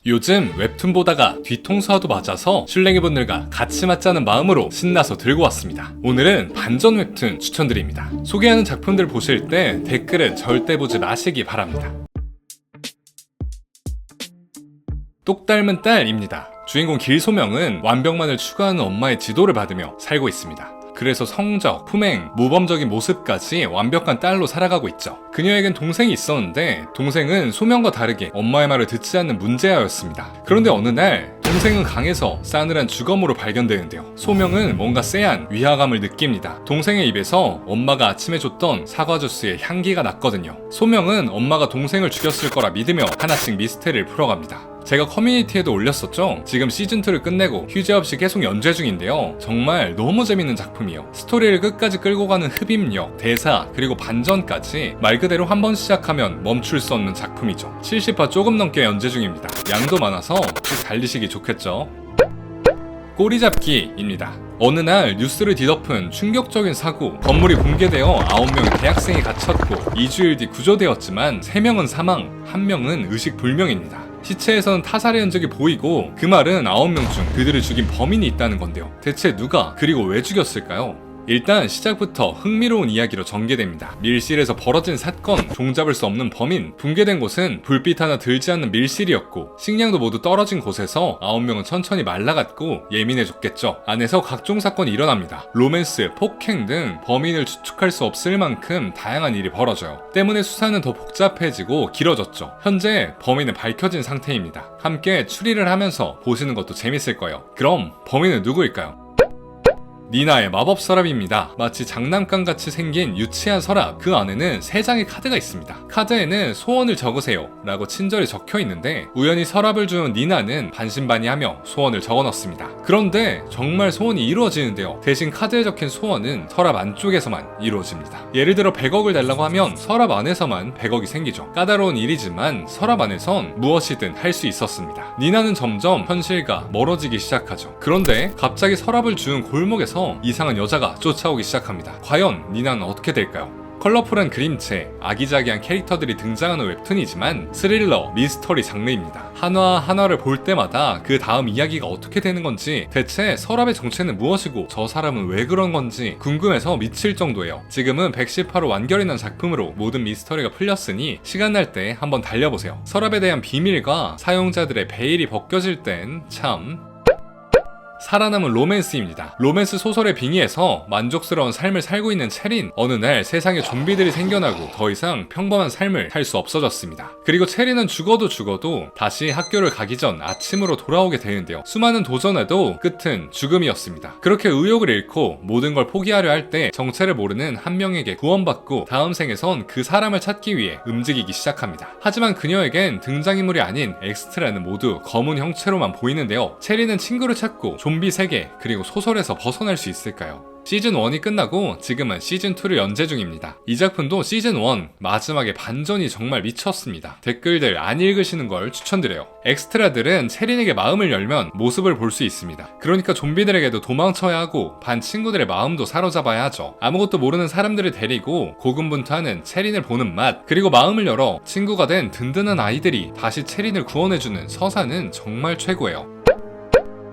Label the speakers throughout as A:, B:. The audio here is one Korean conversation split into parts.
A: 요즘 웹툰 보다가 뒤통수와도 맞아서 슐랭이분들과 같이 맞자는 마음으로 신나서 들고 왔습니다. 오늘은 반전 웹툰 추천드립니다. 소개하는 작품들 보실 때 댓글은 절대 보지 마시기 바랍니다. 똑 닮은 딸입니다. 주인공 길소명은 완벽만을 추구하는 엄마의 지도를 받으며 살고 있습니다. 그래서 성적, 품행, 모범적인 모습까지 완벽한 딸로 살아가고 있죠. 그녀에겐 동생이 있었는데 동생은 소명과 다르게 엄마의 말을 듣지 않는 문제아였습니다. 그런데 어느 날 동생은 강에서 싸늘한 주검으로 발견되는데요. 소명은 뭔가 쎄한 위화감을 느낍니다. 동생의 입에서 엄마가 아침에 줬던 사과 주스의 향기가 났거든요. 소명은 엄마가 동생을 죽였을 거라 믿으며 하나씩 미스테리를 풀어갑니다. 제가 커뮤니티에도 올렸었죠. 지금 시즌2를 끝내고 휴재 없이 계속 연재 중인데요. 정말 너무 재밌는 작품이에요. 스토리를 끝까지 끌고 가는 흡입력, 대사, 그리고 반전까지 말 그대로 한 번 시작하면 멈출 수 없는 작품이죠. 70화 조금 넘게 연재 중입니다. 양도 많아서 쭉 달리시기 좋겠죠. 꼬리잡기입니다. 어느 날 뉴스를 뒤덮은 충격적인 사고, 건물이 붕괴되어 9명의 대학생이 갇혔고 2주일 뒤 구조되었지만 3명은 사망, 1명은 의식불명입니다. 시체에서는 타살의 흔적이 보이고 그 말은 9명 중 그들을 죽인 범인이 있다는 건데요. 대체 누가, 그리고 왜 죽였을까요? 일단 시작부터 흥미로운 이야기로 전개됩니다. 밀실에서 벌어진 사건, 종잡을 수 없는 범인, 붕괴된 곳은 불빛 하나 들지 않는 밀실이었고 식량도 모두 떨어진 곳에서 9명은 천천히 말라갔고 예민해졌겠죠. 안에서 각종 사건이 일어납니다. 로맨스, 폭행 등 범인을 추측할 수 없을 만큼 다양한 일이 벌어져요. 때문에 수사는 더 복잡해지고 길어졌죠. 현재 범인은 밝혀진 상태입니다. 함께 추리를 하면서 보시는 것도 재밌을 거예요. 그럼 범인은 누구일까요? 니나의 마법 서랍입니다. 마치 장난감같이 생긴 유치한 서랍, 그 안에는 3장의 카드가 있습니다. 카드에는 소원을 적으세요 라고 친절히 적혀 있는데 우연히 서랍을 준 니나는 반신반의하며 소원을 적어 넣습니다. 그런데 정말 소원이 이루어지는데요. 대신 카드에 적힌 소원은 서랍 안쪽에서만 이루어집니다. 예를 들어 100억을 달라고 하면 서랍 안에서만 100억이 생기죠. 까다로운 일이지만 서랍 안에선 무엇이든 할 수 있었습니다. 니나는 점점 현실과 멀어지기 시작하죠. 그런데 갑자기 서랍을 준 골목에서 이상한 여자가 쫓아오기 시작합니다. 과연 니나는 어떻게 될까요? 컬러풀한 그림체, 아기자기한 캐릭터들이 등장하는 웹툰이지만 스릴러, 미스터리 장르입니다. 한화 한화를 볼 때마다 그 다음 이야기가 어떻게 되는 건지, 대체 서랍의 정체는 무엇이고 저 사람은 왜 그런 건지 궁금해서 미칠 정도예요. 지금은 110화로 완결이 난 작품으로 모든 미스터리가 풀렸으니 시간 날 때 한번 달려보세요. 서랍에 대한 비밀과 사용자들의 베일이 벗겨질 땐 참... 살아남은 로맨스입니다. 로맨스 소설의 빙의에서 만족스러운 삶을 살고 있는 체린, 어느 날 세상에 좀비들이 생겨나고 더 이상 평범한 삶을 살 수 없어졌습니다. 그리고 체린은 죽어도 다시 학교를 가기 전 아침으로 돌아오게 되는데요. 수많은 도전에도 끝은 죽음이었습니다. 그렇게 의욕을 잃고 모든 걸 포기하려 할 때 정체를 모르는 한 명에게 구원받고 다음 생에선 그 사람을 찾기 위해 움직이기 시작합니다. 하지만 그녀에겐 등장인물이 아닌 엑스트라는 모두 검은 형체로만 보이는데요. 체린은 친구를 찾고 좀비 세계, 그리고 소설에서 벗어날 수 있을까요? 시즌1이 끝나고 지금은 시즌2를 연재 중입니다. 이 작품도 시즌1 마지막에 반전이 정말 미쳤습니다. 댓글들 안 읽으시는 걸 추천드려요. 엑스트라들은 체린에게 마음을 열면 모습을 볼 수 있습니다. 그러니까 좀비들에게도 도망쳐야 하고 반 친구들의 마음도 사로잡아야 하죠. 아무것도 모르는 사람들을 데리고 고군분투하는 체린을 보는 맛, 그리고 마음을 열어 친구가 된 든든한 아이들이 다시 체린을 구원해주는 서사는 정말 최고예요.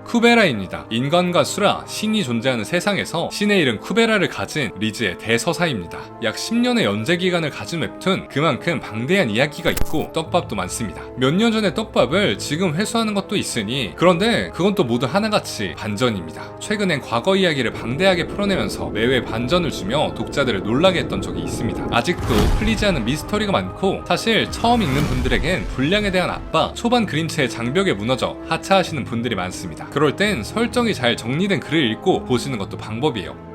A: 쿠베라입니다. 인간과 수라, 신이 존재하는 세상에서 신의 이름 쿠베라를 가진 리즈의 대서사입니다. 약 10년의 연재 기간을 가진 웹툰, 그만큼 방대한 이야기가 있고 떡밥도 많습니다. 몇 년 전의 떡밥을 지금 회수하는 것도 있으니, 그런데 그건 또 모두 하나같이 반전입니다. 최근엔 과거 이야기를 방대하게 풀어내면서 매회 반전을 주며 독자들을 놀라게 했던 적이 있습니다. 아직도 풀리지 않은 미스터리가 많고, 사실 처음 읽는 분들에겐 분량에 대한 압박, 초반 그림체의 장벽에 무너져 하차하시는 분들이 많습니다. 그럴 땐 설정이 잘 정리된 글을 읽고 보시는 것도 방법이에요.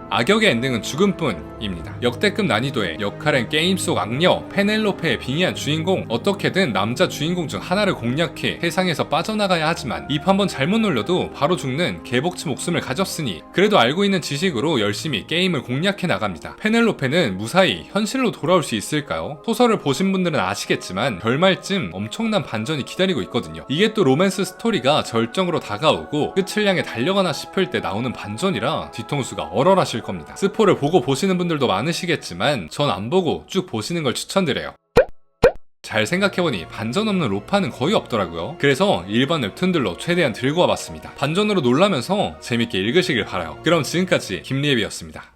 A: 악역의 엔딩은 죽음뿐입니다. 역대급 난이도의 역할은 게임 속 악녀 페넬로페에 빙의한 주인공, 어떻게든 남자 주인공 중 하나를 공략해 세상에서 빠져나가야 하지만 입 한번 잘못 놀려도 바로 죽는 개복치 목숨을 가졌으니 그래도 알고 있는 지식으로 열심히 게임을 공략해 나갑니다. 페넬로페는 무사히 현실로 돌아올 수 있을까요? 소설을 보신 분들은 아시겠지만 결말쯤 엄청난 반전이 기다리고 있거든요. 이게 또 로맨스 스토리가 절정으로 다가오고 끝을 향해 달려가나 싶을 때 나오는 반전이라 뒤통수가 얼얼하실 겁니다. 스포를 보고 보시는 분들도 많으시겠지만 전 안 보고 쭉 보시는 걸 추천드려요. 잘 생각해보니 반전 없는 로판은 거의 없더라고요. 그래서 일반 웹툰들로 최대한 들고 와봤습니다. 반전으로 놀라면서 재밌게 읽으시길 바라요. 그럼 지금까지 김리앱이었습니다.